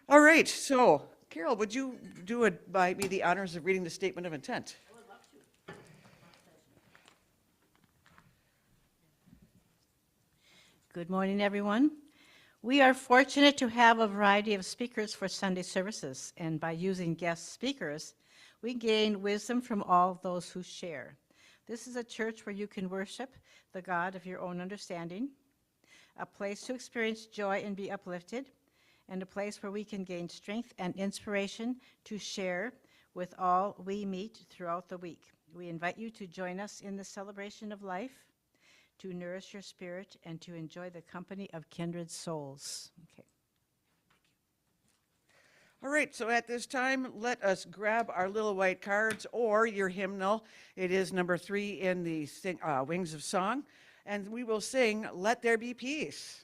All right, so Carol, would you do it by me the honors of reading the statement of intent? Good morning, everyone. We are fortunate to have a variety of speakers for Sunday services, and by using guest speakers, we gain wisdom from all those who share. This is a church where you can worship the God of your own understanding, a place to experience joy and be uplifted, and a place where we can gain strength and inspiration to share with all we meet throughout the week. We invite you to join us in the celebration of life, to nourish your spirit, and to enjoy the company of kindred souls. Okay. All right, so at this time, let us grab our little white cards or your hymnal. It is number 3 in the Wings of Song, and we will sing Let There Be Peace.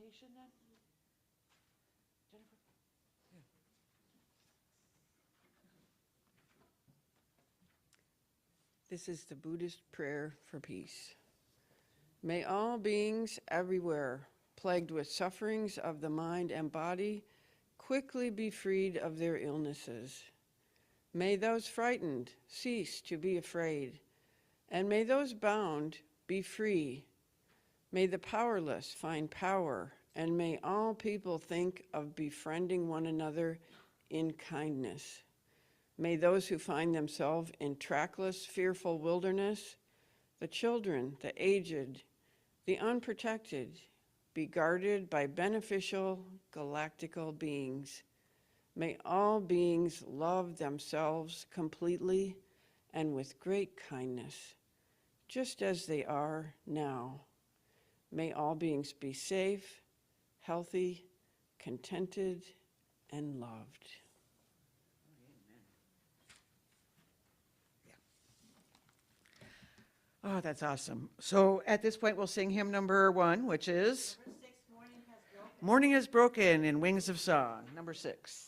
Then? Jennifer? Yeah. This is the Buddhist prayer for peace. May all beings everywhere, plagued with sufferings of the mind and body, quickly be freed of their illnesses. May those frightened cease to be afraid, and may those bound be free. May the powerless find power, and may all people think of befriending one another in kindness. May those who find themselves in trackless, fearful wilderness, the children, the aged, the unprotected, be guarded by beneficial galactical beings. May all beings love themselves completely and with great kindness, just as they are now. May all beings be safe, healthy, contented, and loved. Oh, that's awesome. So at this point, we'll sing hymn number 1, which is Number 6, Morning Has Broken in Wings of Song, number 6.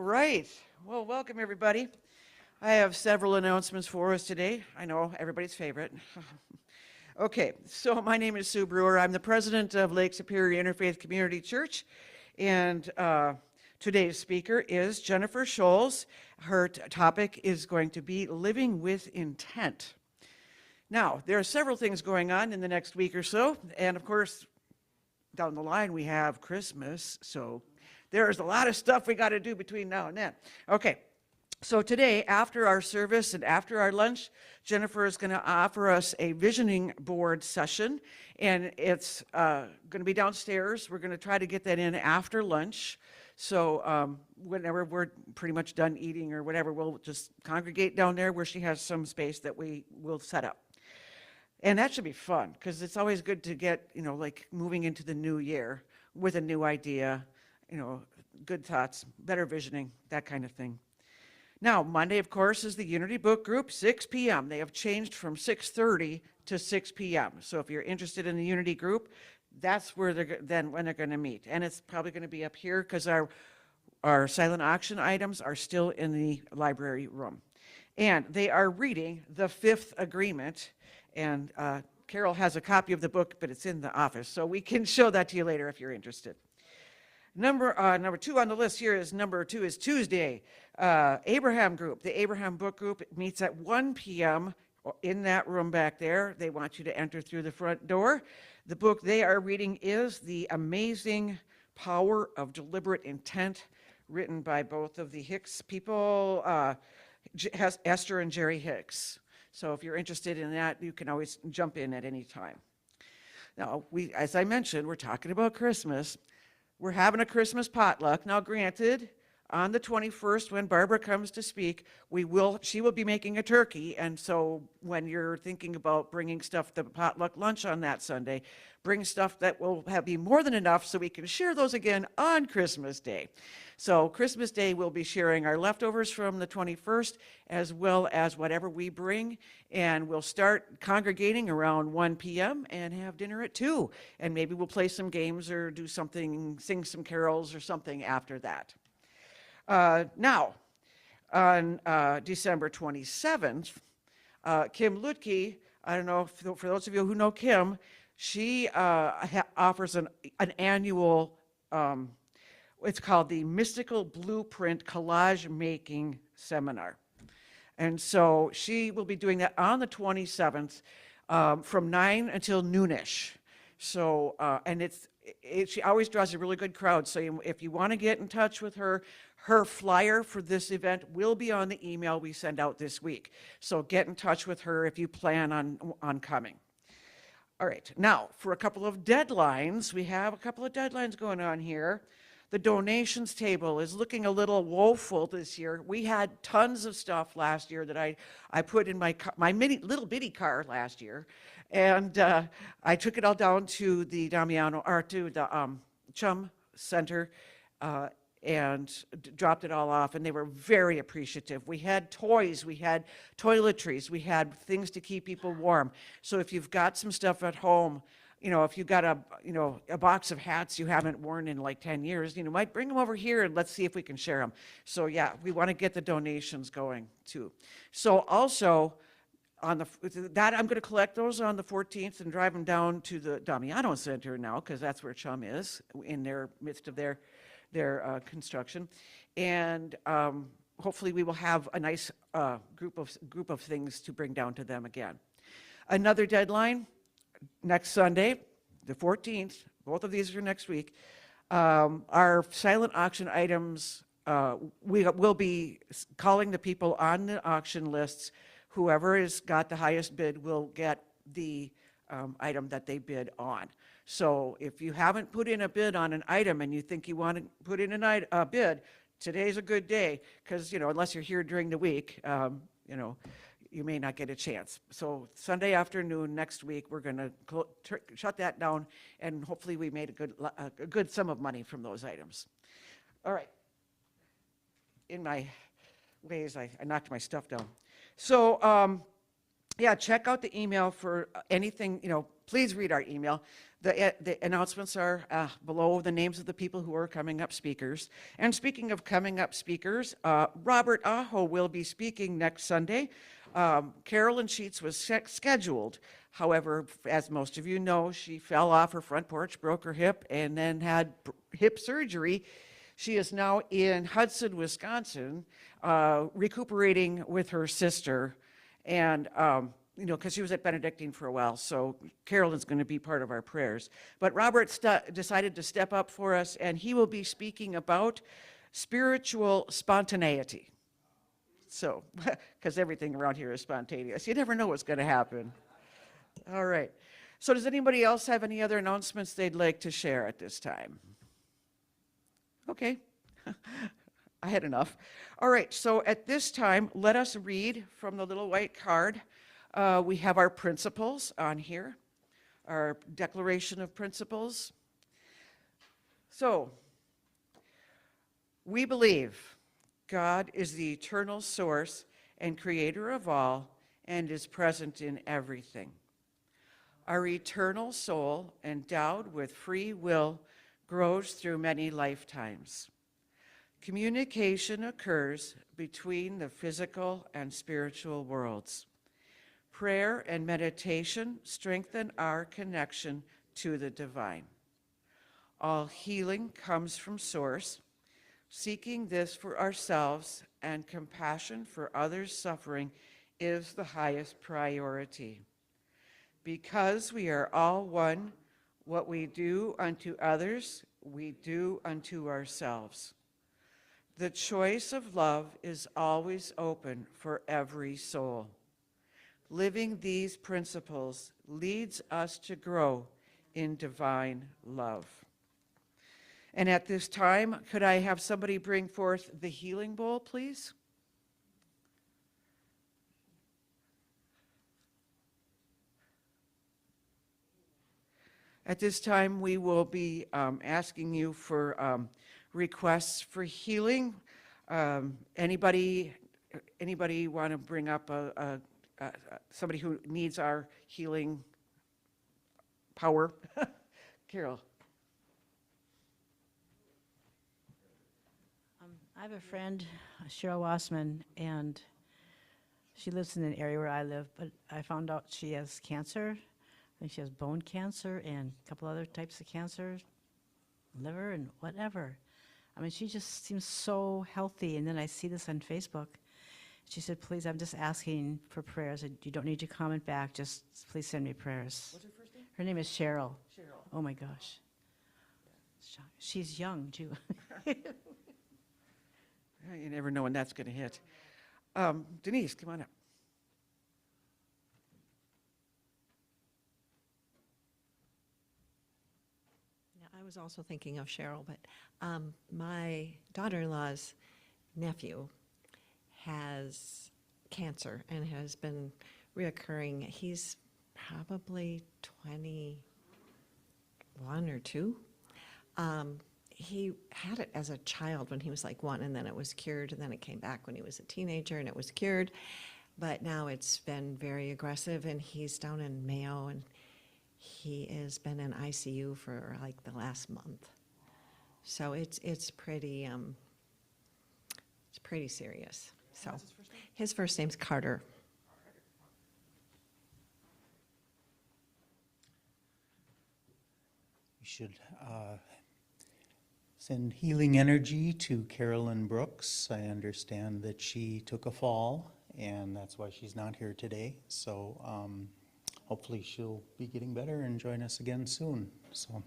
right. Well, welcome everybody. I have several announcements for us today. I know, everybody's favorite. Okay, so my name is Sue Brewer. I'm the president of Lake Superior Interfaith Community Church, and today's speaker is Jennifer Shoals. Her topic is going to be living with intent. Now, there are several things going on in the next week or so, and of course, down the line we have Christmas, so there's a lot of stuff we got to do between now and then. Okay, so today, after our service and after our lunch, Jennifer is going to offer us a visioning board session, and it's going to be downstairs. We're going to try to get that in after lunch. So whenever we're pretty much done eating or whatever, we'll just congregate down there where she has some space that we will set up. And that should be fun, because it's always good to get, like moving into the new year with a new idea, good thoughts, better visioning, that kind of thing. Now, Monday, of course, is the Unity Book Group, 6 p.m. They have changed from 6:30 to 6 p.m. So if you're interested in the Unity Group, that's where when they're going to meet. And it's probably going to be up here, because our silent auction items are still in the library room. And they are reading the Fifth Agreement. And Carol has a copy of the book, but it's in the office, so we can show that to you later if you're interested. Number two on the list here is Tuesday. Abraham Group, the Abraham Book Group, meets at 1 p.m. in that room back there. They want you to enter through the front door. The book they are reading is The Amazing Power of Deliberate Intent, written by both of the Hicks people, Esther and Jerry Hicks. So if you're interested in that, you can always jump in at any time. Now, as I mentioned, we're talking about Christmas. We're having a Christmas potluck. Now, granted, on the 21st, when Barbara comes to speak, she will be making a turkey. And so when you're thinking about bringing stuff to potluck lunch on that Sunday, bring stuff that will be more than enough so we can share those again on Christmas Day. So Christmas Day, we'll be sharing our leftovers from the 21st, as well as whatever we bring. And we'll start congregating around 1 p.m. and have dinner at 2. And maybe we'll play some games or do something, sing some carols or something after that. Now, on December 27th, Kim Lutke, I don't know, for those of you who know Kim, she offers an annual, it's called the Mystical Blueprint Collage Making Seminar. And so she will be doing that on the 27th from 9 until noonish. So, and she always draws a really good crowd. So if you want to get in touch with her, her flyer for this event will be on the email we send out this week. So get in touch with her if you plan on coming. All right, now for a couple of deadlines, we have a couple of deadlines going on here. The donations table is looking a little woeful this year. We had tons of stuff last year that I put in my little bitty car last year, and I took it all down to the Damiano, or to the Chum Center, and dropped it all off, and they were very appreciative. We had toys, we had toiletries, we had things to keep people warm. So if you've got some stuff at home, if you've got a box of hats you haven't worn in like 10 years, might bring them over here and let's see if we can share them. So yeah, we want to get the donations going too. So also, I'm going to collect those on the 14th and drive them down to the Damiano Center now, because that's where Chum is in their midst of their construction, and hopefully we will have a nice group of things to bring down to them again. Another deadline, next Sunday, the 14th, both of these are next week. Our silent auction items, we will be calling the people on the auction lists. Whoever has got the highest bid will get the item that they bid on. So if you haven't put in a bid on an item and you think you want to put in a bid, today's a good day, because unless you're here during the week, you may not get a chance. So Sunday afternoon next week, we're going to shut that down, and hopefully we made a good sum of money from those items. All right. In my ways, I knocked my stuff down. So yeah, check out the email for anything, please read our email. The announcements are below the names of the people who are coming up speakers. And speaking of coming up speakers, Robert Aho will be speaking next Sunday. Carolyn Sheets was scheduled. However, as most of you know, she fell off her front porch, broke her hip, and then had hip surgery. She is now in Hudson, Wisconsin, recuperating with her sister. And because she was at Benedictine for a while, so Carolyn's going to be part of our prayers. But Robert decided to step up for us, and he will be speaking about spiritual spontaneity. So, because everything around here is spontaneous. You never know what's going to happen. All right. So does anybody else have any other announcements they'd like to share at this time? Okay. I had enough. All right. So at this time, let us read from the little white card. We have our principles on here, our declaration of principles. So, we believe God is the eternal source and creator of all and is present in everything. Our eternal soul, endowed with free will, grows through many lifetimes. Communication occurs between the physical and spiritual worlds. Prayer and meditation strengthen our connection to the divine. All healing comes from Source. Seeking this for ourselves and compassion for others' suffering is the highest priority. Because we are all one, what we do unto others, we do unto ourselves. The choice of love is always open for every soul. Living these principles leads us to grow in divine love. And at this time, could I have somebody bring forth the healing bowl, please? At this time, we will be asking you for requests for healing. Anybody want to bring up somebody who needs our healing power? Carol. I have a friend, Cheryl Wassman, and she lives in an area where I live, but I found out she has cancer. I think she has bone cancer and a couple other types of cancer, liver and whatever. I mean, she just seems so healthy. And then I see this on Facebook. She said, please, I'm just asking for prayers. You don't need to comment back. Just please send me prayers. What's her first name? Her name is Cheryl. Cheryl. Oh, my gosh. She's young, too. You never know when that's going to hit. Denise, come on up. Yeah, I was also thinking of Cheryl, but my daughter-in-law's nephew has cancer and has been reoccurring. He's probably 21 or 2. He had it as a child when he was like 1, and then it was cured, and then it came back when he was a teenager, and it was cured. But now it's been very aggressive, and he's down in Mayo, and he has been in ICU for like the last month. So it's pretty serious. So What's his first name? his first name's Carter. We should send healing energy to Carolyn Brooks. I understand that she took a fall, and that's why she's not here today. So hopefully she'll be getting better and join us again soon. So.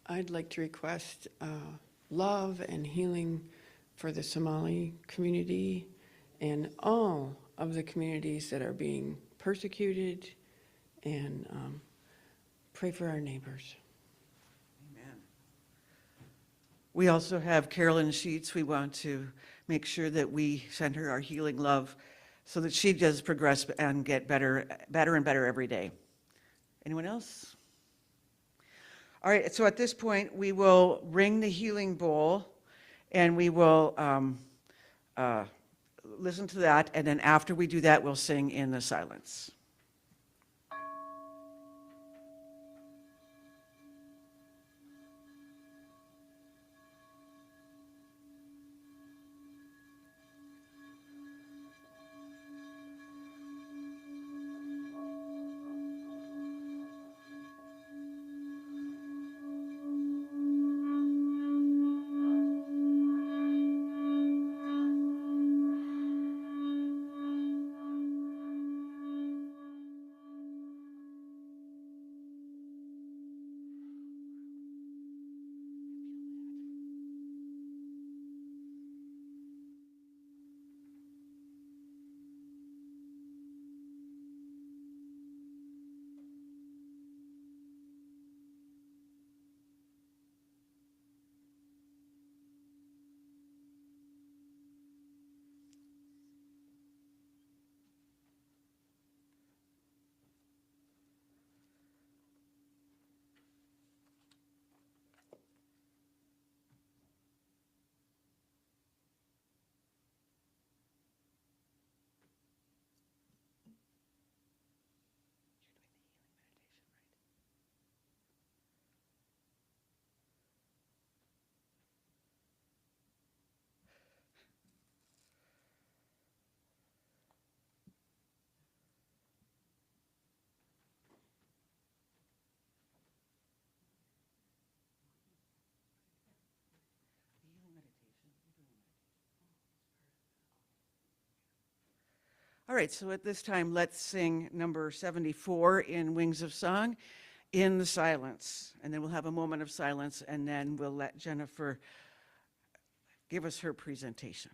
I'd like to request love and healing for the Somali community and all of the communities that are being persecuted, and pray for our neighbors. Amen. We also have Carolyn Sheets. We want to make sure that we send her our healing love so that she does progress and get better and better every day. Anyone else? All right, so at this point, we will ring the healing bowl, and we will listen to that, and then after we do that, we'll sing in the silence. All right, so at this time, let's sing number 74 in Wings of Song in the silence. And then we'll have a moment of silence, and then we'll let Jennifer give us her presentation.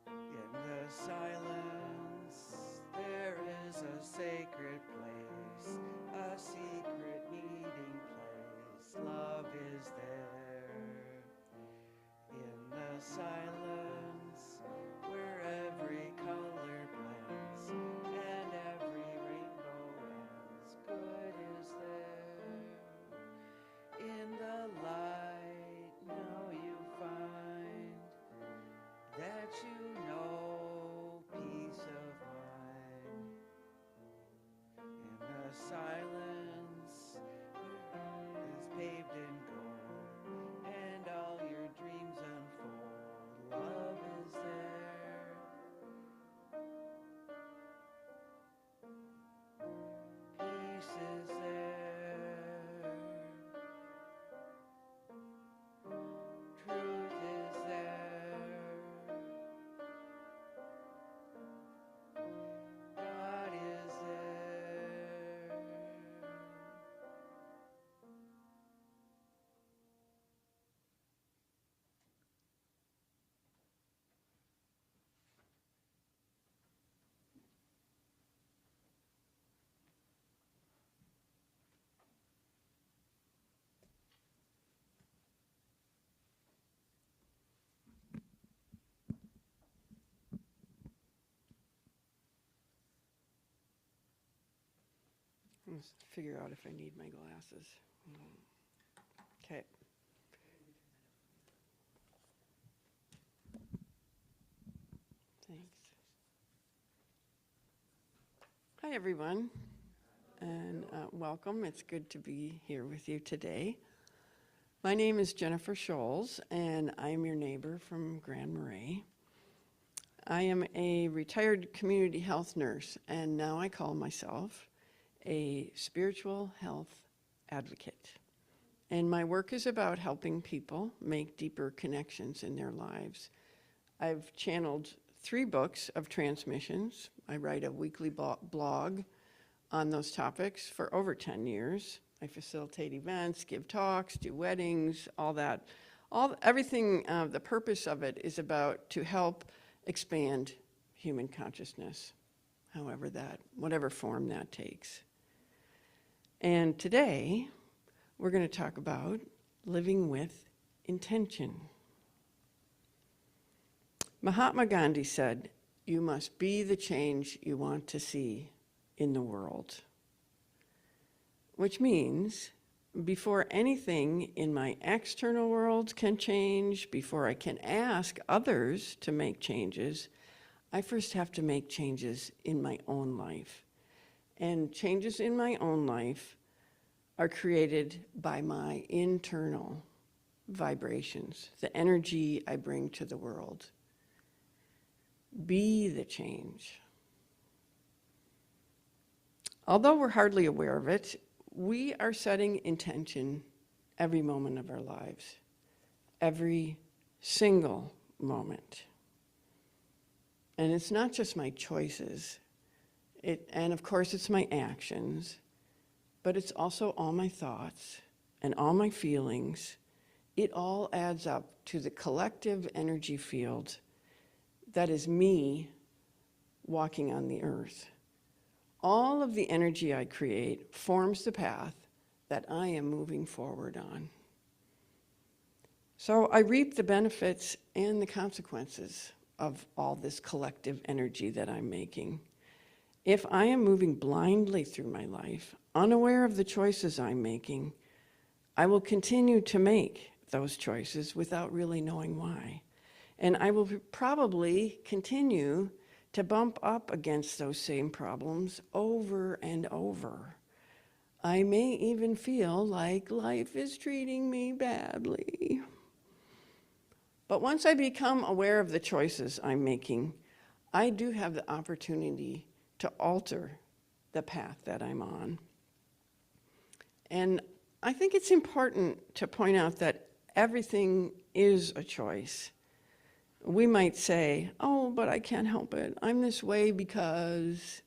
In the silence, there is a sacred place, a secret meeting place. Love is there. In the silence, where every color blends and every rainbow ends, good is there. In the light, now you find that you know peace of mind. In the silence is paved in gold, and all your dreams unfold. Love is there. Peace is there. Truth is there. God is there. Let's figure out if I need my glasses. Okay. Thanks. Hi, everyone, and welcome. It's good to be here with you today. My name is Jennifer Shoals, and I'm your neighbor from Grand Marais. I am a retired community health nurse, and now I call myself a spiritual health advocate. And my work is about helping people make deeper connections in their lives. I've channeled 3 books of transmissions. I write a weekly blog on those topics for over 10 years. I facilitate events, give talks, do weddings, all that. Everything, the purpose of it is about to help expand human consciousness, whatever form that takes. And today, we're going to talk about living with intention. Mahatma Gandhi said, "You must be the change you want to see in the world," which means before anything in my external world can change, before I can ask others to make changes, I first have to make changes in my own life. And changes in my own life are created by my internal vibrations, the energy I bring to the world. Be the change. Although we're hardly aware of it, we are setting intention every moment of our lives, every single moment. And it's not just my choices, and of course it's my actions, but it's also all my thoughts and all my feelings. It all adds up to the collective energy field that is me walking on the earth. All of the energy I create forms the path that I am moving forward on. So I reap the benefits and the consequences of all this collective energy that I'm making. If I am moving blindly through my life, unaware of the choices I'm making, I will continue to make those choices without really knowing why. And I will probably continue to bump up against those same problems over and over. I may even feel like life is treating me badly. But once I become aware of the choices I'm making, I do have the opportunity to alter the path that I'm on. And I think it's important to point out that everything is a choice. We might say, oh, but I can't help it. I'm this way because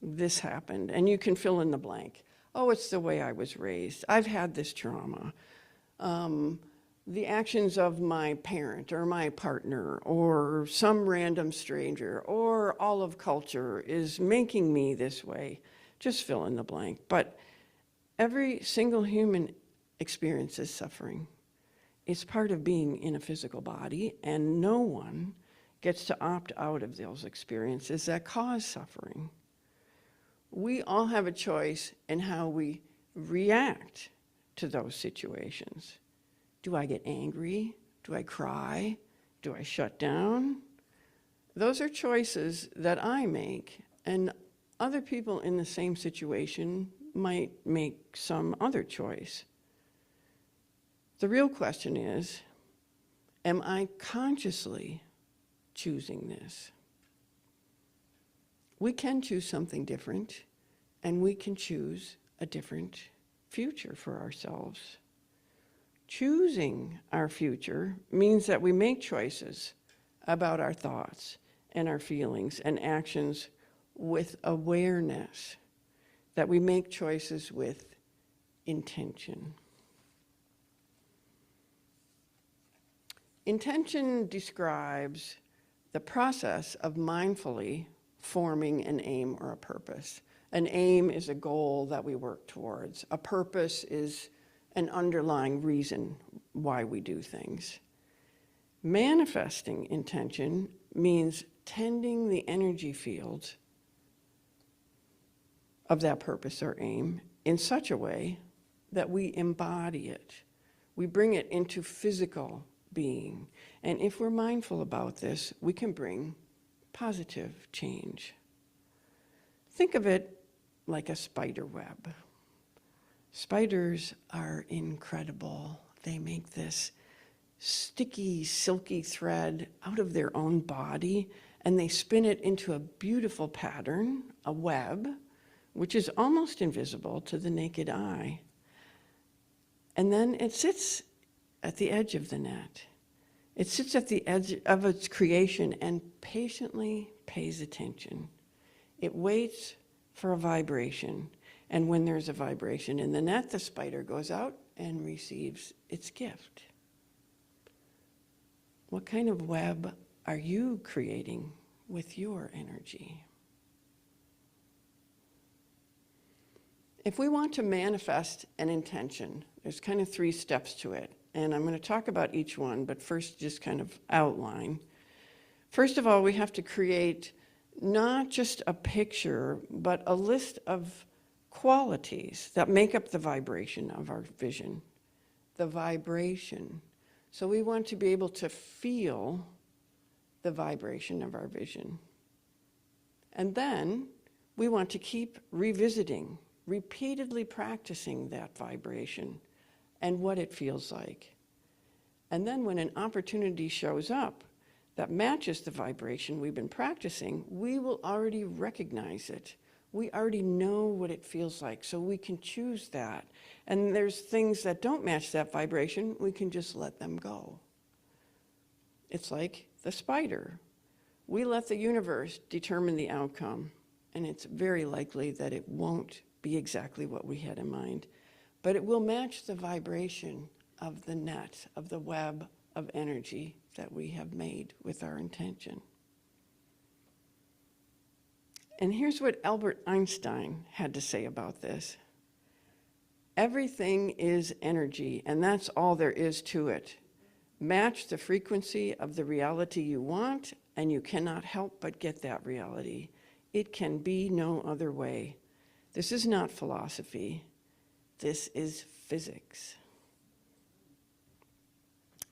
this happened. And you can fill in the blank. Oh, it's the way I was raised. I've had this trauma. The actions of my parent or my partner or some random stranger or all of culture is making me this way. Just fill in the blank. But every single human experiences suffering. It's part of being in a physical body, and no one gets to opt out of those experiences that cause suffering. We all have a choice in how we react to those situations. Do I get angry? Do I cry? Do I shut down? Those are choices that I make, and other people in the same situation might make some other choice. The real question is, am I consciously choosing this? We can choose something different, and we can choose a different future for ourselves. Choosing our future means that we make choices about our thoughts and our feelings and actions with awareness, that we make choices with intention. Intention describes the process of mindfully forming an aim or a purpose. An aim is a goal that we work towards. A purpose is an underlying reason why we do things. Manifesting intention means tending the energy field of that purpose or aim in such a way that we embody it. We bring it into physical being. And if we're mindful about this, we can bring positive change. Think of it like a spider web. Spiders are incredible. They make this sticky, silky thread out of their own body, and they spin it into a beautiful pattern, a web, which is almost invisible to the naked eye. And then it sits at the edge of the net. It sits at the edge of its creation and patiently pays attention. It waits for a vibration, and when there's a vibration in the net, the spider goes out and receives its gift. What kind of web are you creating with your energy? If we want to manifest an intention, there's kind of 3 steps to it. And I'm going to talk about each one, but first just kind of outline. First of all, we have to create not just a picture, but a list of qualities that make up the vibration of our vision. The vibration. So we want to be able to feel the vibration of our vision. And then we want to keep revisiting, repeatedly practicing that vibration and what it feels like. And then when an opportunity shows up that matches the vibration we've been practicing, we will already recognize it. We already know what it feels like, so we can choose that. And there's things that don't match that vibration, we can just let them go. It's like the spider. We let the universe determine the outcome, and it's very likely that it won't be exactly what we had in mind, but it will match the vibration of the net, of the web of energy that we have made with our intention. And here's what Albert Einstein had to say about this. Everything is energy, and that's all there is to it. Match the frequency of the reality you want, and you cannot help but get that reality. It can be no other way. This is not philosophy. This is physics.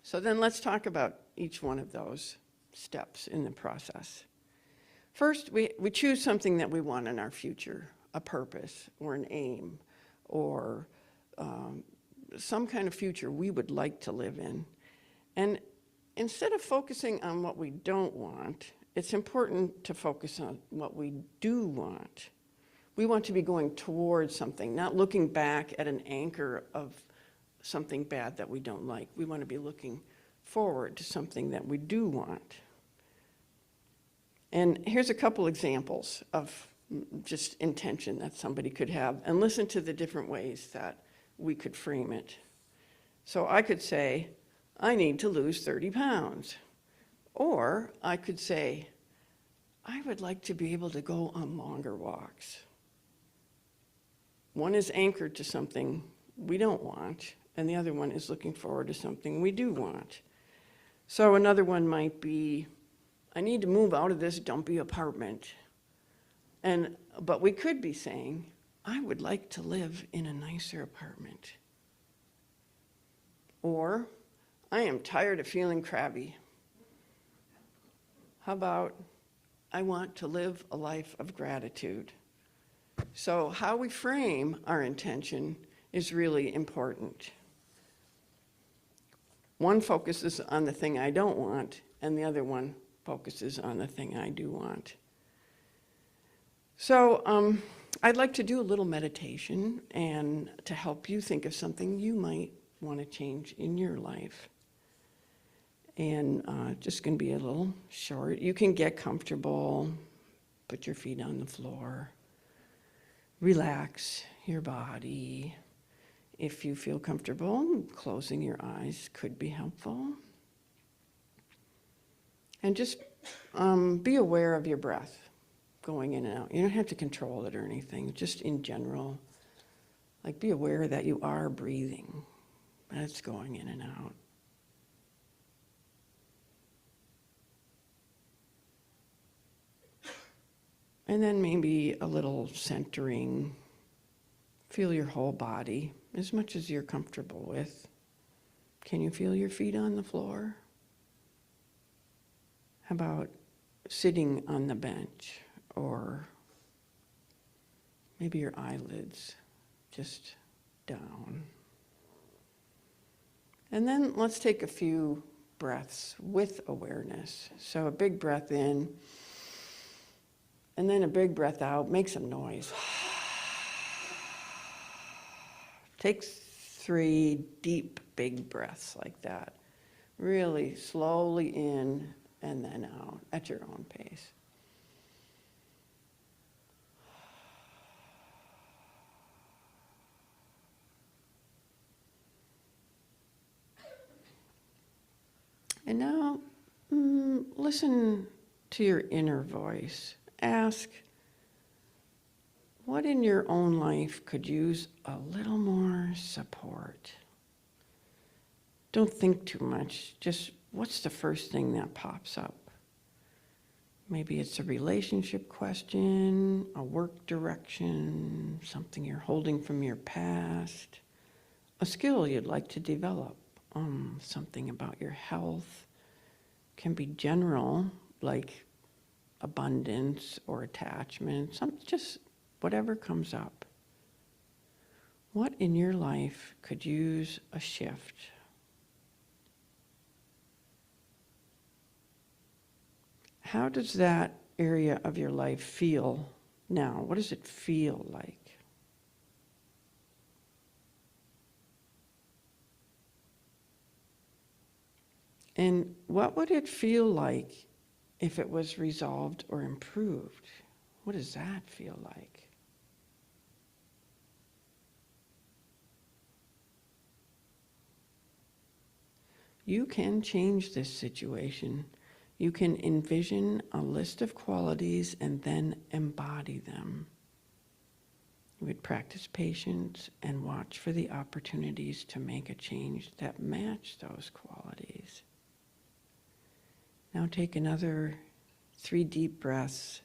So then let's talk about each one of those steps in the process. First, we choose something that we want in our future, a purpose or an aim or some kind of future we would like to live in. And instead of focusing on what we don't want, it's important to focus on what we do want. We want to be going towards something, not looking back at an anchor of something bad that we don't like. We want to be looking forward to something that we do want. And here's a couple examples of just intention that somebody could have, and listen to the different ways that we could frame it. So I could say, I need to lose 30 pounds. Or I could say, I would like to be able to go on longer walks. One is anchored to something we don't want, and the other one is looking forward to something we do want. So another one might be, I need to move out of this dumpy apartment. But we could be saying, I would like to live in a nicer apartment. Or, I am tired of feeling crabby. How about, I want to live a life of gratitude. So how we frame our intention is really important. One focuses on the thing I don't want, and the other one focuses on the thing I do want. So I'd like to do a little meditation and to help you think of something you might want to change in your life. And just going to be a little short. You can get comfortable, put your feet on the floor, relax your body. If you feel comfortable, closing your eyes could be helpful. And just be aware of your breath going in and out. You don't have to control it or anything, just in general. Like, be aware that you are breathing. That's going in and out. And then maybe a little centering. Feel your whole body as much as you're comfortable with. Can you feel your feet on the floor? How about sitting on the bench, or maybe your eyelids just down? And then let's take a few breaths with awareness. So a big breath in, and then a big breath out. Make some noise. Take 3 deep, big breaths like that. Really slowly in and then out at your own pace. And now, listen to your inner voice. Ask, what in your own life could use a little more support? Don't think too much. Just, what's the first thing that pops up? Maybe it's a relationship question, a work direction, something you're holding from your past, a skill you'd like to develop, something about your health. Can be general, like abundance or attachment, just whatever comes up. What in your life could use a shift? How does that area of your life feel now? What does it feel like? And what would it feel like if it was resolved or improved? What does that feel like? You can change this situation. You can envision a list of qualities and then embody them. You would practice patience and watch for the opportunities to make a change that match those qualities. Now take another 3 deep breaths.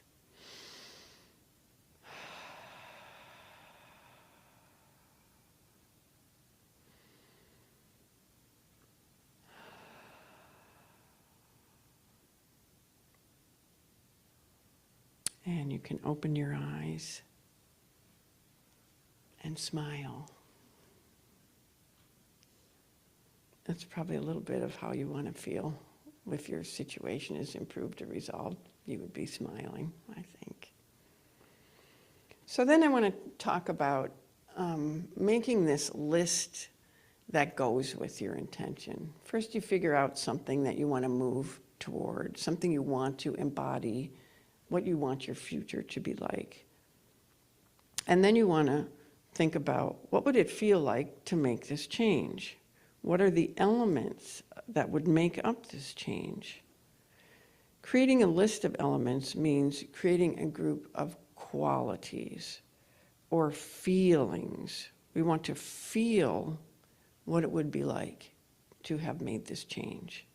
And you can open your eyes and smile. That's probably a little bit of how you want to feel. If your situation is improved or resolved, you would be smiling, I think. So then I want to talk about making this list that goes with your intention. First, you figure out something that you want to move toward, something you want to embody, what you want your future to be like. And then you want to think about what would it feel like to make this change? What are the elements that would make up this change? Creating a list of elements means creating a group of qualities or feelings. We want to feel what it would be like to have made this change.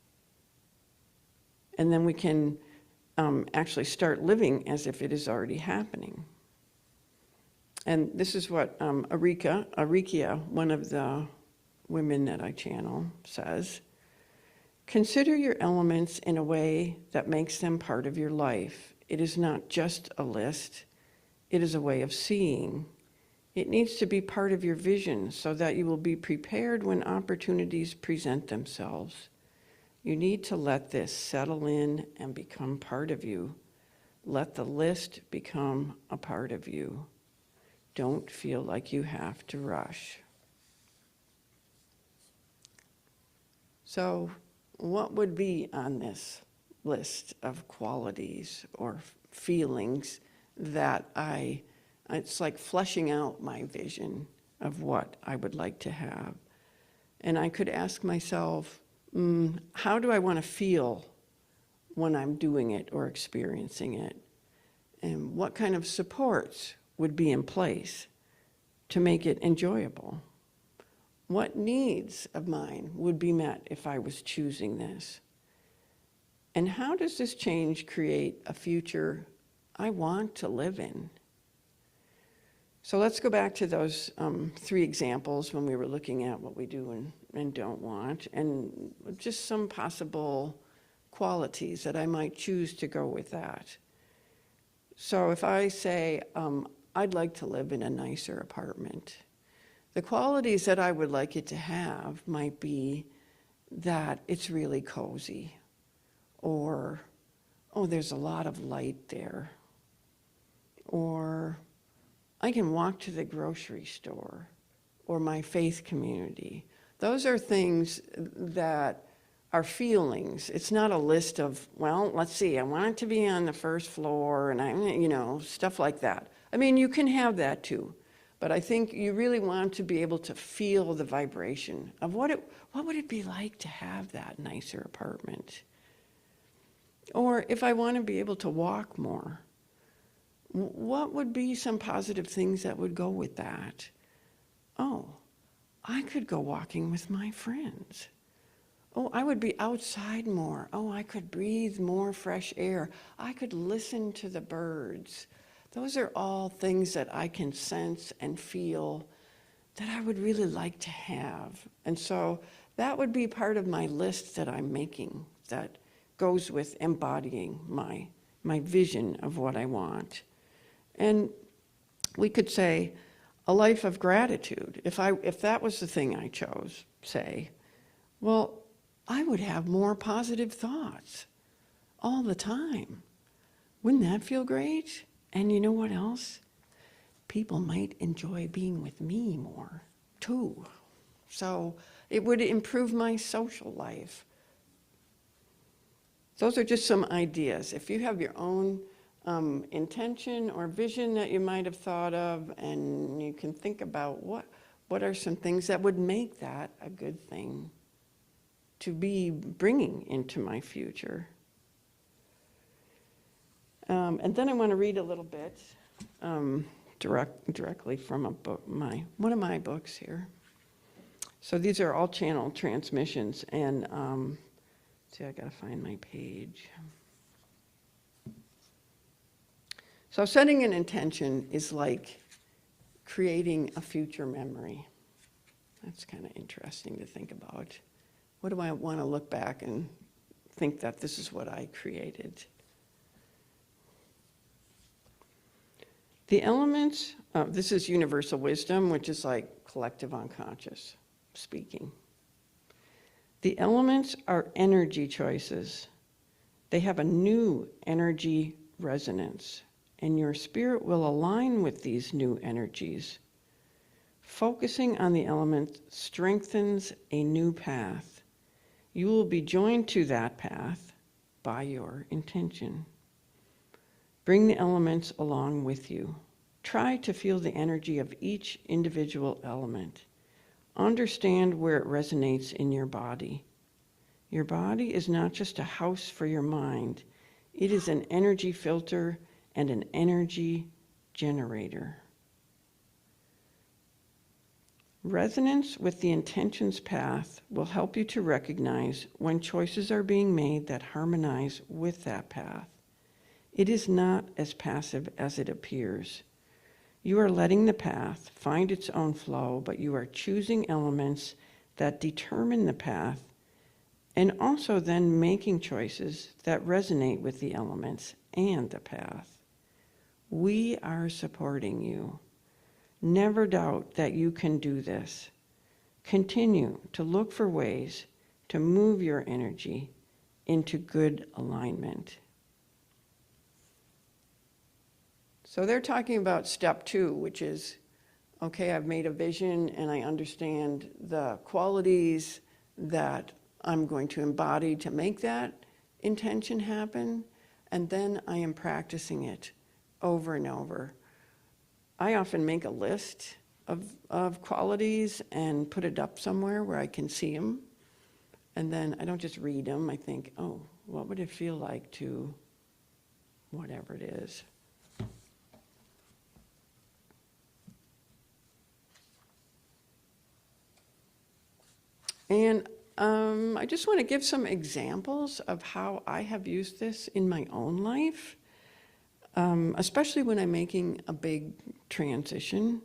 And then we can actually start living as if it is already happening. And this is what Arikia, one of the women that I channel, says. Consider your elements in a way that makes them part of your life. It is not just a list. It is a way of seeing. It needs to be part of your vision so that you will be prepared when opportunities present themselves. You need to let this settle in and become part of you. Let the list become a part of you. Don't feel like you have to rush. So, what would be on this list of qualities or feelings that it's like fleshing out my vision of what I would like to have. And I could ask myself, how do I want to feel when I'm doing it or experiencing it? And what kind of supports would be in place to make it enjoyable? What needs of mine would be met if I was choosing this? And how does this change create a future I want to live in? So let's go back to those 3 examples when we were looking at what we do and don't want, and just some possible qualities that I might choose to go with that. So if I say, I'd like to live in a nicer apartment, the qualities that I would like it to have might be that it's really cozy, or, oh, there's a lot of light there, or I can walk to the grocery store, or my faith community. Those are things that are feelings. It's not a list of, well, let's see, I want it to be on the first floor, and stuff like that. I mean, you can have that too. But I think you really want to be able to feel the vibration of what would it be like to have that nicer apartment? Or if I want to be able to walk more, what would be some positive things that would go with that? Oh, I could go walking with my friends. Oh, I would be outside more. Oh, I could breathe more fresh air. I could listen to the birds. Those are all things that I can sense and feel that I would really like to have. And so that would be part of my list that I'm making that goes with embodying my vision of what I want. And we could say a life of gratitude. If that was the thing I chose, say, well, I would have more positive thoughts all the time. Wouldn't that feel great? And you know what else? People might enjoy being with me more, too. So it would improve my social life. Those are just some ideas. If you have your own intention or vision that you might have thought of, and you can think about what are some things that would make that a good thing to be bringing into my future. And then I want to read a little bit directly from a book, one of my books here. So these are all channel transmissions, and see, I got to find my page. So setting an intention is like creating a future memory. That's kind of interesting to think about. What do I want to look back and think that this is what I created? The elements, this is universal wisdom, which is like collective unconscious speaking. The elements are energy choices. They have a new energy resonance, and your spirit will align with these new energies. Focusing on the element strengthens a new path. You will be joined to that path by your intention. Bring the elements along with you. Try to feel the energy of each individual element. Understand where it resonates in your body. Your body is not just a house for your mind. It is an energy filter and an energy generator. Resonance with the intentions path will help you to recognize when choices are being made that harmonize with that path. It is not as passive as it appears. You are letting the path find its own flow, but you are choosing elements that determine the path, and also then making choices that resonate with the elements and the path. We are supporting you. Never doubt that you can do this. Continue to look for ways to move your energy into good alignment. So they're talking about step 2, which is, okay, I've made a vision and I understand the qualities that I'm going to embody to make that intention happen, and then I am practicing it over and over. I often make a list of qualities and put it up somewhere where I can see them, and then I don't just read them. I think, oh, what would it feel like to whatever it is? And I just want to give some examples of how I have used this in my own life, especially when I'm making a big transition.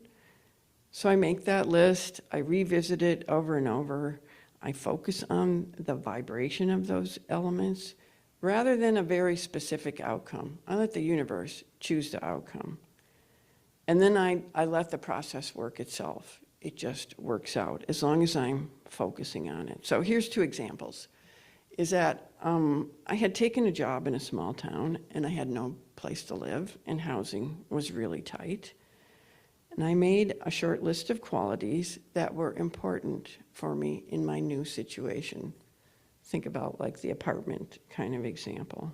So I make that list, I revisit it over and over, I focus on the vibration of those elements rather than a very specific outcome. I let the universe choose the outcome. And then I let the process work itself. It just works out as long as I'm focusing on it. So here's 2 examples. Is that I had taken a job in a small town and I had no place to live and housing was really tight. And I made a short list of qualities that were important for me in my new situation. Think about like the apartment kind of example.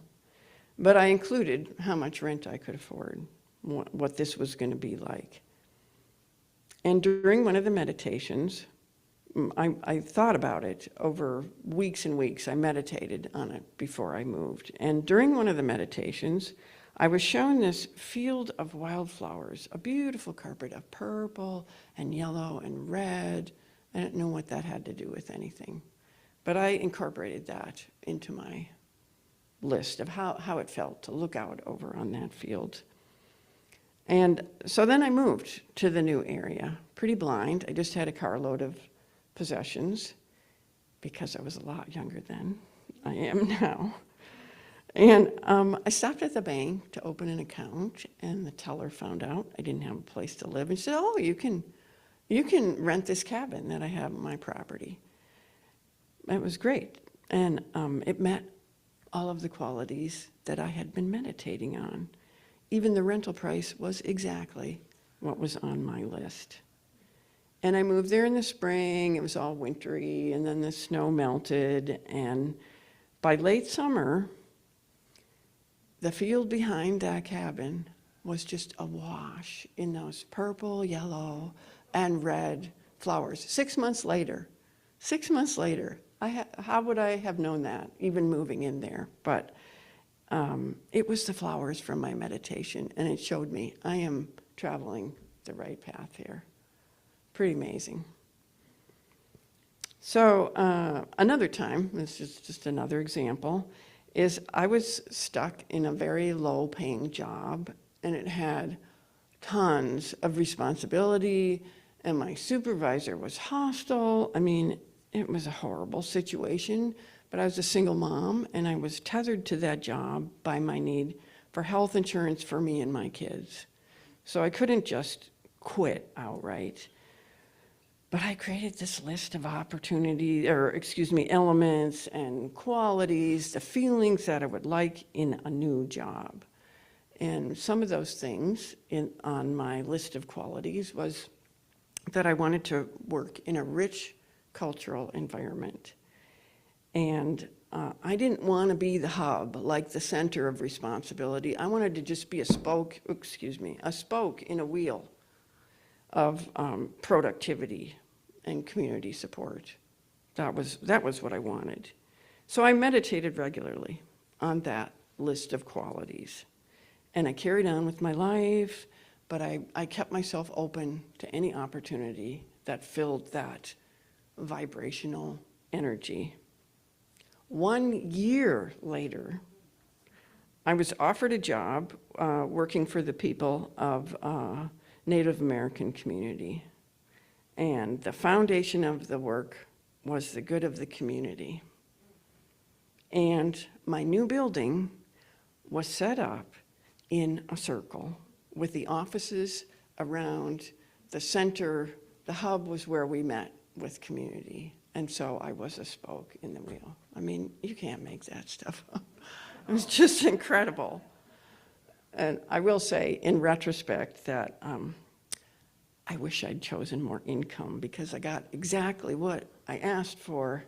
But I included how much rent I could afford, what this was going to be like. And during one of the meditations, I thought about it over weeks and weeks. I meditated on it before I moved. And during one of the meditations, I was shown this field of wildflowers, a beautiful carpet of purple and yellow and red. I didn't know what that had to do with anything. But I incorporated that into my list of how it felt to look out over on that field. And so then I moved to the new area, pretty blind. I just had a carload of possessions because I was a lot younger then. I am now. And I stopped at the bank to open an account, and the teller found out I didn't have a place to live and said, "Oh, you can rent this cabin that I have on my property." It was great, and it met all of the qualities that I had been meditating on. Even the rental price was exactly what was on my list. And I moved there in the spring. It was all wintry, and then the snow melted, and by late summer, the field behind that cabin was just awash in those purple, yellow, and red flowers. 6 months later, how would I have known that, even moving in there? But it was the flowers from my meditation, and it showed me I am traveling the right path here. Pretty amazing. So another time, this is just another example, is I was stuck in a very low-paying job, and it had tons of responsibility, and my supervisor was hostile. I mean, it was a horrible situation, but I was a single mom, and I was tethered to that job by my need for health insurance for me and my kids. So I couldn't just quit outright. But I created this list of elements and qualities, the feelings that I would like in a new job. And some of those things on my list of qualities was that I wanted to work in a rich cultural environment. And I didn't want to be the hub, like the center of responsibility. I wanted to just be a spoke in a wheel of productivity and community support. That was what I wanted. So I meditated regularly on that list of qualities. And I carried on with my life, but I kept myself open to any opportunity that filled that vibrational energy. 1 year later, I was offered a job working for the people of Native American community. And the foundation of the work was the good of the community. And my new building was set up in a circle with the offices around the center. The hub was where we met with community. And so I was a spoke in the wheel. I mean, you can't make that stuff up. It was just incredible. And I will say, in retrospect, that I wish I'd chosen more income because I got exactly what I asked for.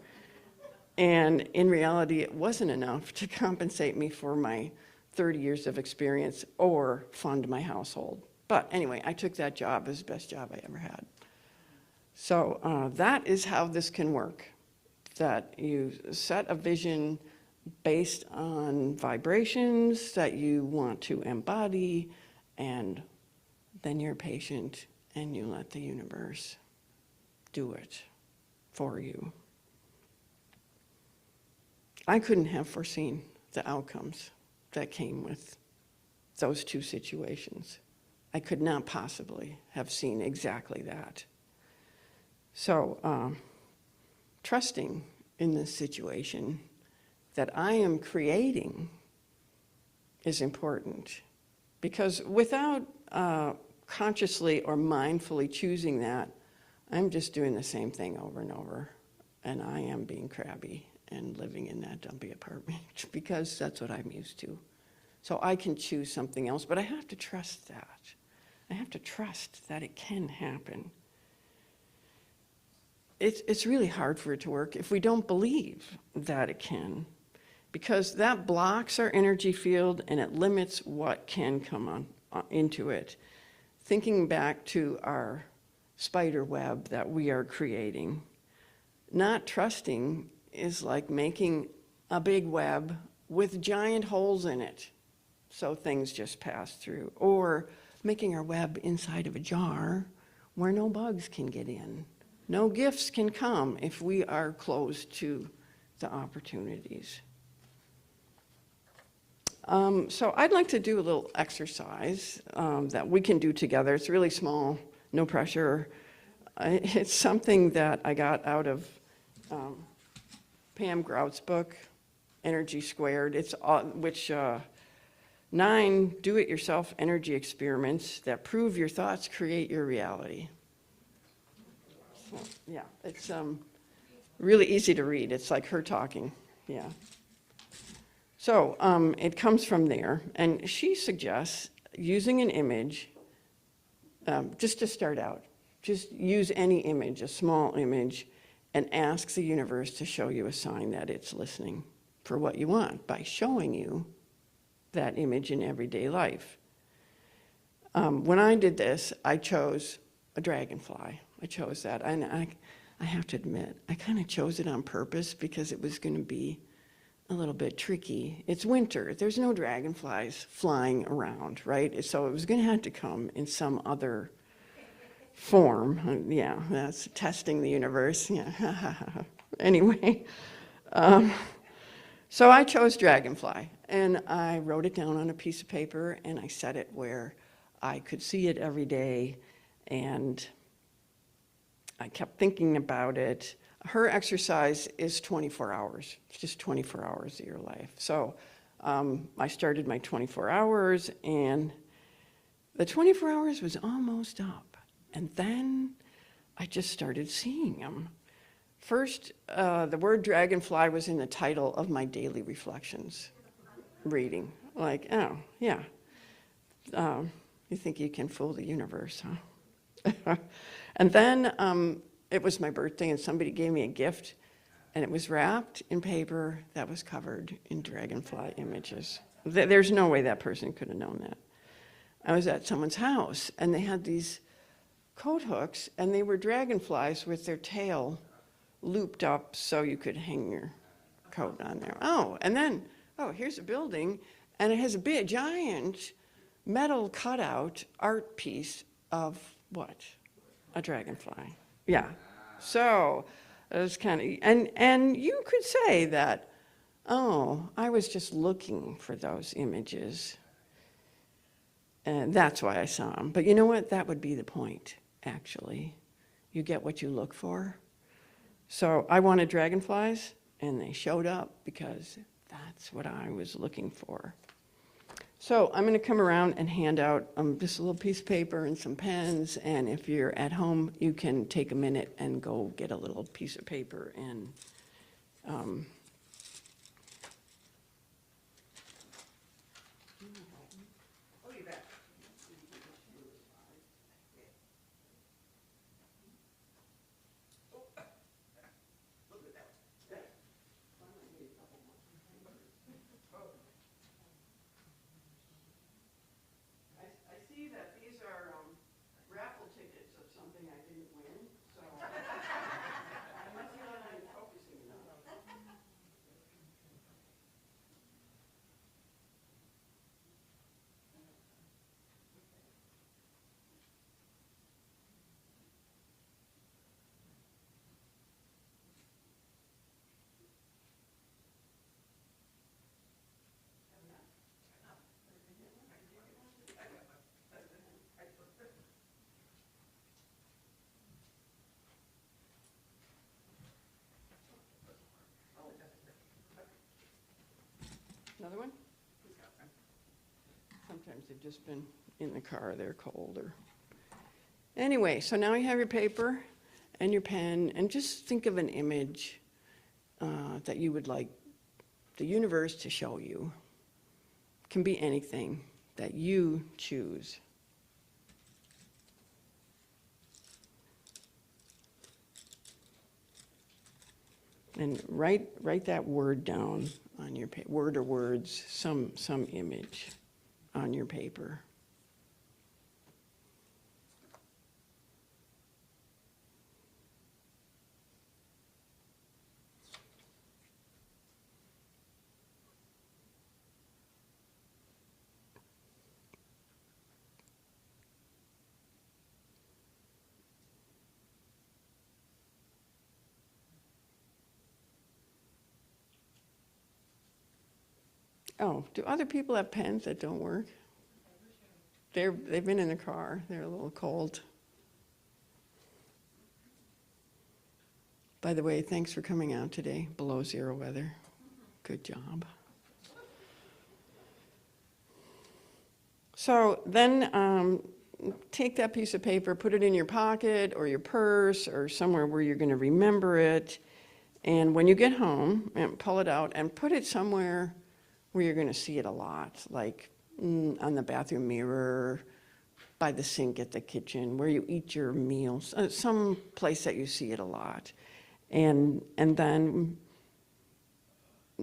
And in reality, it wasn't enough to compensate me for my 30 years of experience or fund my household. But anyway, I took that job as the best job I ever had. So that is how this can work, that you set a vision based on vibrations that you want to embody, and then you're patient and you let the universe do it for you. I couldn't have foreseen the outcomes that came with those two situations. I could not possibly have seen exactly that. So, trusting in this situation that I am creating is important, because without consciously or mindfully choosing that, I'm just doing the same thing over and over, and I am being crabby and living in that dumpy apartment because that's what I'm used to. So I can choose something else, but I have to trust that. I have to trust that it can happen. It's really hard for it to work if we don't believe that it can, because that blocks our energy field and it limits what can come into it. Thinking back to our spider web that we are creating, not trusting is like making a big web with giant holes in it so things just pass through, or making our web inside of a jar where no bugs can get in. No gifts can come if we are closed to the opportunities. So I'd like to do a little exercise that we can do together. It's really small, no pressure. It's something that I got out of Pam Grout's book, Energy Squared. It's 9 do-it-yourself energy experiments that prove your thoughts create your reality. So, yeah, it's really easy to read. It's like her talking, yeah. So it comes from there, and she suggests using an image, just to start out. Just use any image, a small image, and ask the universe to show you a sign that it's listening for what you want by showing you that image in everyday life. When I did this, I chose a dragonfly. I chose that, and I have to admit, I kind of chose it on purpose because it was going to be a little bit tricky. It's winter. There's no dragonflies flying around, right? So it was going to have to come in some other form. Yeah, that's testing the universe. Yeah. Anyway, so I chose dragonfly, and I wrote it down on a piece of paper, and I set it where I could see it every day, and I kept thinking about it. Her exercise is 24 hours. It's just 24 hours of your life. So I started my 24 hours, and the 24 hours was almost up. And then I just started seeing them. First, the word dragonfly was in the title of my daily reflections reading. Like, oh, yeah. You think you can fool the universe, huh? And then it was my birthday, and somebody gave me a gift, and it was wrapped in paper that was covered in dragonfly images. There's no way that person could have known that. I was at someone's house, and they had these coat hooks, and they were dragonflies with their tail looped up so you could hang your coat on there. Oh, and then, here's a building, and it has a big, giant metal cutout art piece of what? A dragonfly. Yeah. So it was kind of, and you could say that, I was just looking for those images. And that's why I saw them. But you know what? That would be the point, actually. You get what you look for. So I wanted dragonflies, and they showed up because that's what I was looking for. So I'm going to come around and hand out just a little piece of paper and some pens, and if you're at home, you can take a minute and go get a little piece of paper and I see that these are raffle tickets of something I didn't win, so I must not have been focusing enough. Another one? Sometimes they've just been in the car, they're cold or. Anyway, so now you have your paper and your pen, and just think of an image that you would like the universe to show you. It can be anything that you choose. And write that word down on your word or words, some image on your paper. Oh, do other people have pens that don't work? They've been in the car. They're a little cold. By the way, thanks for coming out today. Below zero weather. Good job. So then take that piece of paper, put it in your pocket or your purse or somewhere where you're going to remember it. And when you get home, and pull it out and put it somewhere where you're going to see it a lot, like on the bathroom mirror, by the sink at the kitchen, where you eat your meals, some place that you see it a lot. And then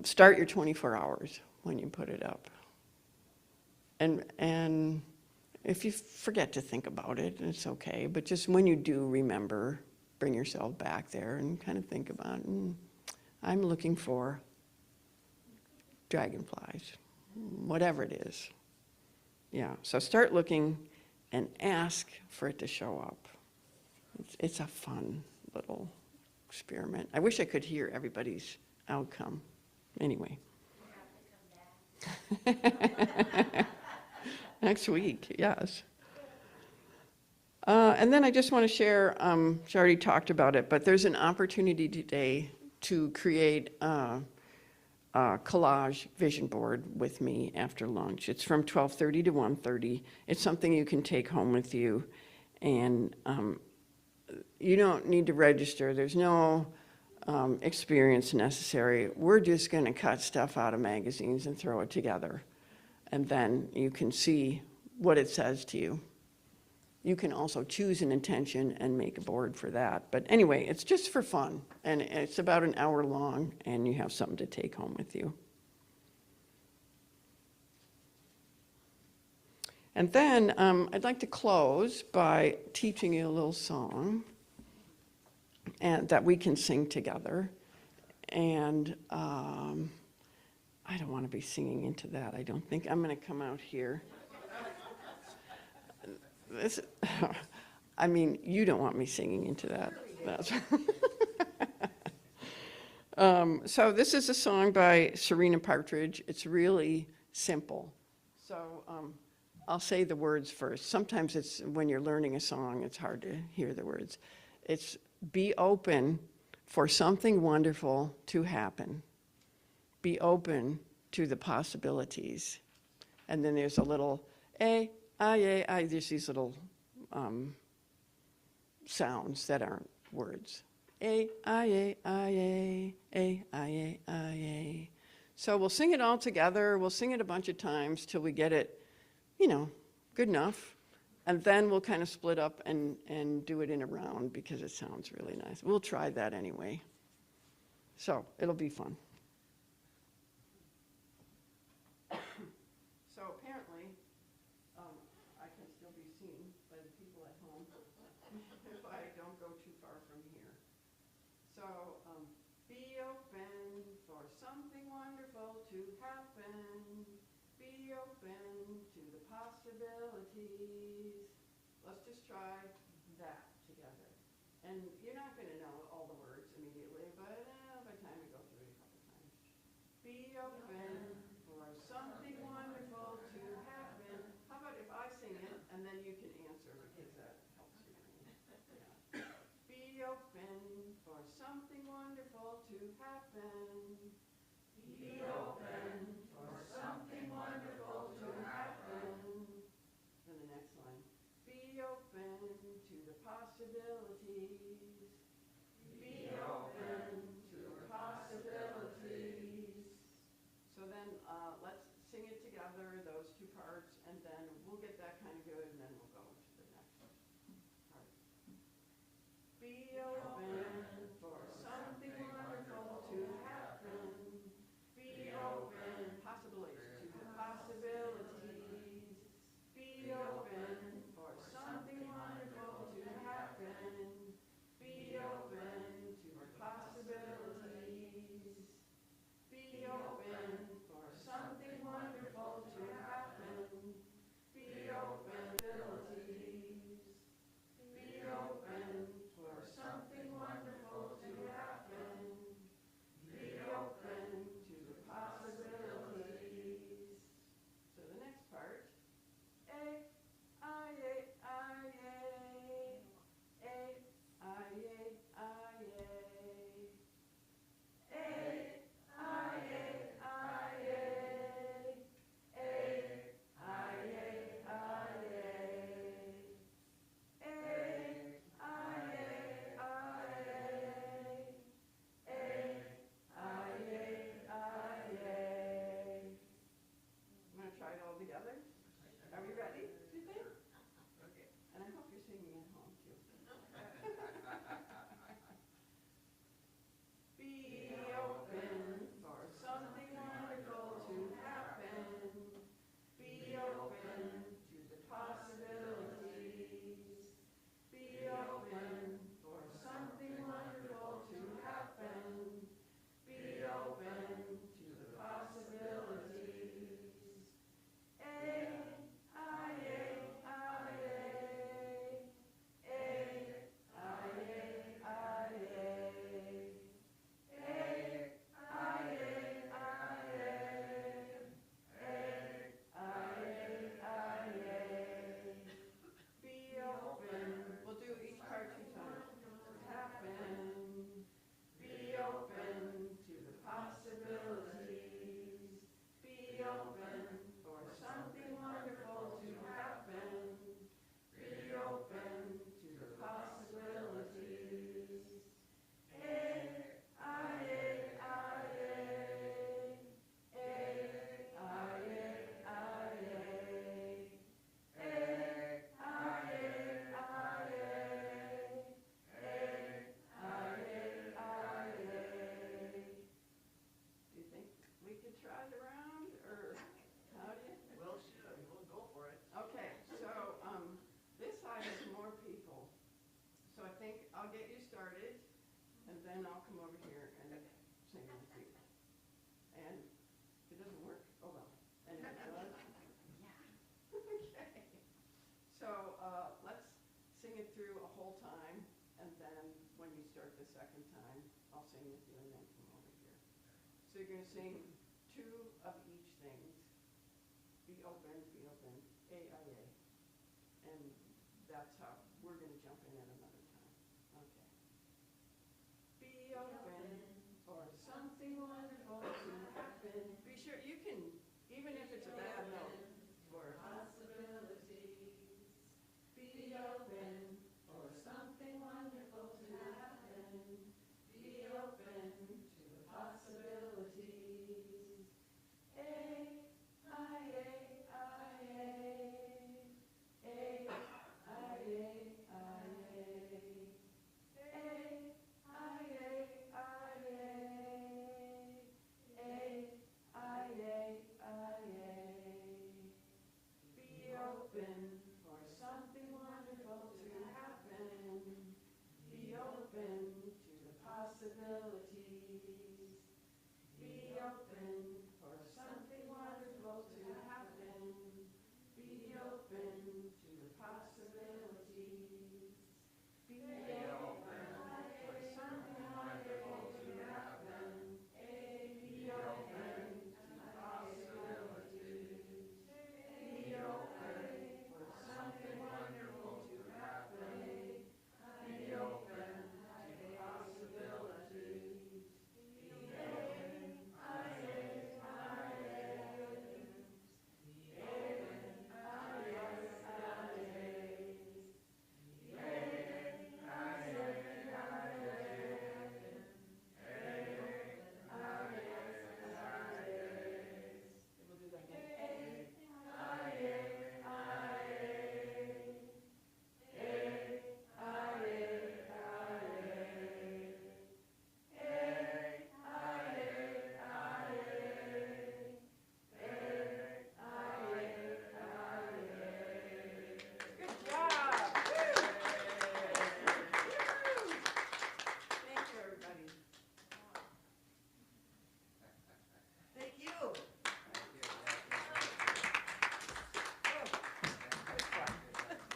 start your 24 hours when you put it up. And if you forget to think about it, it's okay. But just when you do remember, bring yourself back there and kind of think about, I'm looking for dragonflies, whatever it is. Yeah, so start looking and ask for it to show up. It's a fun little experiment. I wish I could hear everybody's outcome. Anyway. Next week, yes. And then I just want to share, she already talked about it, but there's an opportunity today to create a collage vision board with me after lunch. It's from 12:30 to 1:30. It's something you can take home with you. And you don't need to register. There's no experience necessary. We're just going to cut stuff out of magazines and throw it together. And then you can see what it says to you. You can also choose an intention and make a board for that. But anyway, it's just for fun. And it's about an hour long, and you have something to take home with you. And then I'd like to close by teaching you a little song that we can sing together. And I don't want to be singing into that. I don't think. I'm going to come out here. I mean, you don't want me singing into that. So this is a song by Serena Partridge. It's really simple. So I'll say the words first. Sometimes it's when you're learning a song, it's hard to hear the words. It's be open for something wonderful to happen. Be open to the possibilities. And then there's a little there's these little sounds that aren't words. So we'll sing it all together. We'll sing it a bunch of times till we get it, good enough. And then we'll kind of split up and do it in a round because it sounds really nice. We'll try that anyway. So it'll be fun. So apparently, I can still be seen by the people at home if I don't go too far from here. So be open for something wonderful to happen. Be open to the possibilities. Let's just try that together. And you're not going to know all the words immediately, but by the time we go through it a couple times. Be open for something wonderful to happen. How about if I sing it and then you can answer because that helps your brain. Yeah. Be open for something wonderful to happen. Be open for something wonderful to happen. Then the next line. Be open to the possibilities. Be open to the possibilities. So then let's sing it together, those two parts, and then we'll get that kind of good, and then we'll go to the next part. Be open for something wonderful to happen. Be open, possibilities, to the possibilities. Be open for something wonderful to happen. Be open to the possibilities. Be open for something wonderful to happen. Be open to possibilities. Be open for something and then I'll come over here and sing with you. And if it doesn't work, oh well. And if it does, okay. So let's sing it through a whole time, and then when you start the second time, I'll sing with you and then come over here. So you're going to sing two of each things. Be open, A-I-A. And that's how we're going to jump in at another time. Okay. Be open for something wonderful to happen. Be sure you can, even if it's a bad note, for possibilities. Be open for something wonderful to happen. Be open to the possibilities. A-I-A.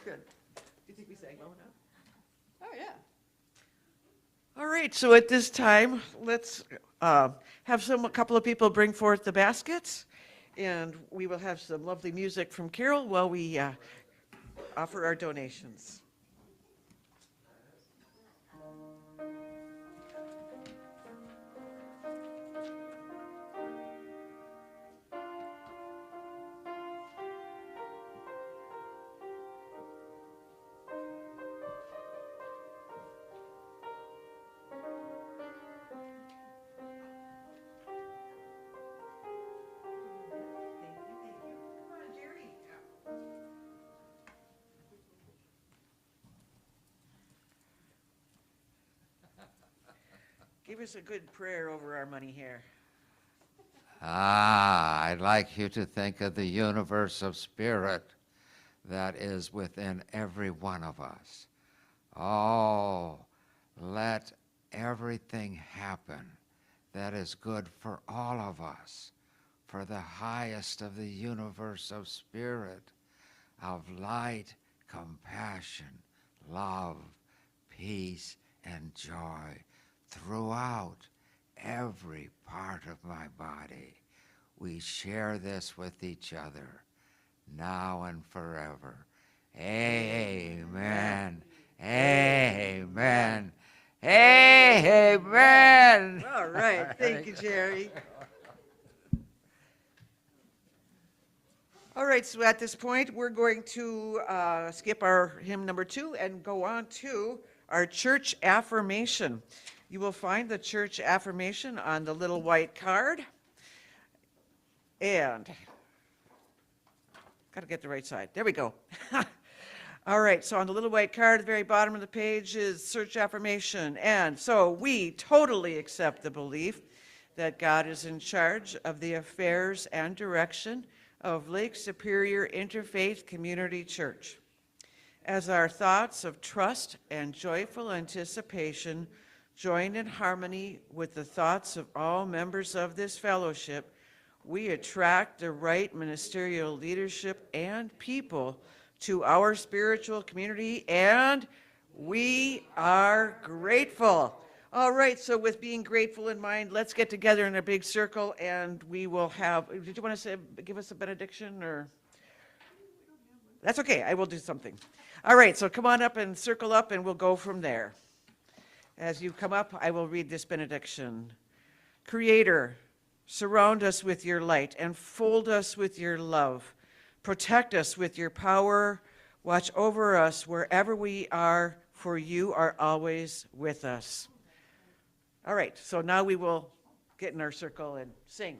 Good. Do you think we sang well enough? Oh, yeah. All right, so at this time, let's have a couple of people bring forth the baskets, and we will have some lovely music from Carol while we offer our donations. Give us a good prayer over our money here. I'd like you to think of the universe of spirit that is within every one of us. Oh, let everything happen that is good for all of us, for the highest of the universe of spirit, of light, compassion, love, peace, and joy throughout every part of my body. We share this with each other, now and forever. Amen. Amen. Amen. All right, thank you, Jerry. All right, so at this point, we're going to skip our hymn number 2 and go on to our church affirmation. You will find the church affirmation on the little white card. And, got to get the right side. There we go. All right, so on the little white card at the very bottom of the page is church affirmation. And so we totally accept the belief that God is in charge of the affairs and direction of Lake Superior Interfaith Community Church. As our thoughts of trust and joyful anticipation joined in harmony with the thoughts of all members of this fellowship, we attract the right ministerial leadership and people to our spiritual community, and we are grateful. All right, so with being grateful in mind, let's get together in a big circle, and we will have, did you want to give us a benediction, or? That's okay, I will do something. All right, so come on up and circle up, and we'll go from there. As you come up, I will read this benediction. Creator, surround us with your light and fold us with your love. Protect us with your power. Watch over us wherever we are, for you are always with us. All right, so now we will get in our circle and sing.